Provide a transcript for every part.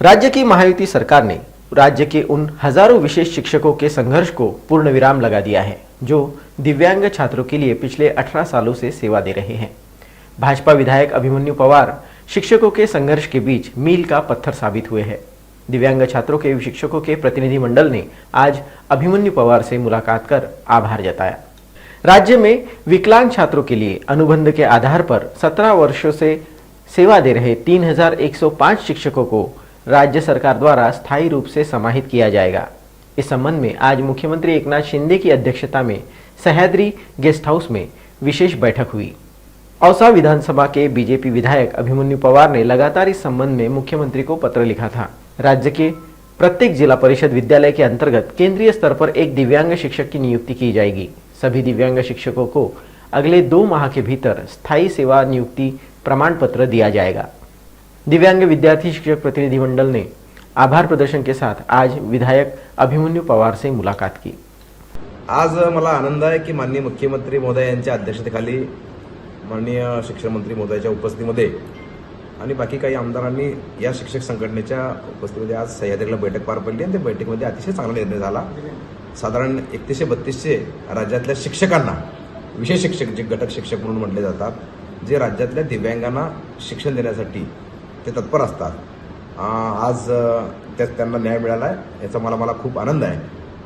राज्य की महायुति सरकार ने राज्य के उन हजारों विशेष शिक्षकों के संघर्ष को पूर्ण विराम लगा दिया है जो दिव्यांग छात्रों के लिए पिछले 18 सालों से सेवा दे रहे हैं। भाजपा विधायक अभिमन्यु पवार शिक्षकों के संघर्ष के बीच मील का पत्थर साबित हुए हैं। दिव्यांग छात्रों के शिक्षकों के प्रतिनिधि मंडल ने आज अभिमन्यु पवार से मुलाकात कर आभार जताया। राज्य में विकलांग छात्रों के लिए अनुबंध के आधार पर 17 वर्षों से सेवा दे रहे 3105 शिक्षकों को राज्य सरकार द्वारा स्थायी रूप से समाहित किया जाएगा। इस संबंध में आज मुख्यमंत्री एकनाथ शिंदे की अध्यक्षता में सह्याद्री गेस्ट हाउस में विशेष बैठक हुई। औसा विधानसभा के बीजेपी विधायक अभिमन्यु पवार ने लगातार इस संबंध में मुख्यमंत्री को पत्र लिखा था। राज्य के प्रत्येक जिला परिषद विद्यालय के अंतर्गत केंद्रीय स्तर पर एक दिव्यांग शिक्षक की नियुक्ति की जाएगी। सभी दिव्यांग शिक्षकों को अगले 2 माह के भीतर स्थायी सेवा नियुक्ति प्रमाण पत्र दिया जाएगा। दिव्यांग विद्यार्थी शिक्षक प्रतिनिधि मंडल ने आभार प्रदर्शन के साथ आज विधायक अभिमन्यु पवार से मुलाकात की। आज मला आनंद आहे की माननीय मुख्यमंत्री महोदय यांच्या अध्यक्षतेखाली माननीय शिक्षण मंत्री महोदयाच्या उपस्थितीमध्ये आणि बाकी काही आमदारांनी या शिक्षक संघटनेच्या उपस्थितीमध्ये आज सह्याद्रीला बैठक पार पडली आणि त्या बैठकीमध्ये अतिशय चांगला निर्णय झाला। साधारण 3132 राज्यातल्या शिक्षकांना विशेष शिक्षक जे घटक शिक्षक म्हणून म्हटले जातात, जे राज्यातल्या दिव्यांगांना शिक्षण देण्यासाठी ते तत्पर असतात, आज त्यांना न्याय मिळाला आहे याचा मला खूप आनंद आहे।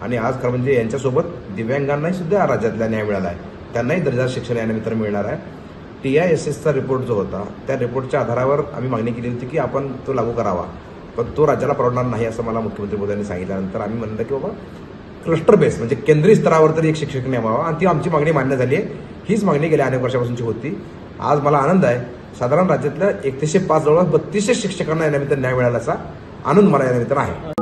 आणि आज खरं म्हणजे यांच्यासोबत दिव्यांगांनाही सुद्धा राज्यातला न्याय मिळाला आहे, त्यांनाही दर्जा शिक्षण यानिमित्तानं मिळणार आहे। TISSचा रिपोर्ट जो होता त्या रिपोर्टच्या आधारावर आम्ही मागणी केली होती की आपण तो लागू करावा, पण तो राज्याला परवडणार नाही असं मला मुख्यमंत्री महोदयांनी सांगितल्यानंतर आम्ही म्हणलं की बाबा क्लस्टर बेस म्हणजे केंद्रीय स्तरावर तरी एक शिक्षक नेमावा आणि ती आमची मागणी मान्य झाली आहे। हीच मागणी गेल्या अनेक वर्षापासूनची होती। आज मला आनंद आहे, साधारण राज्यातल्या 3105 जवळ 3200 शिक्षकांना यानिमित्तानं न्याय मिळाल्याचा आनंद मला यानिमित्तानं आहे।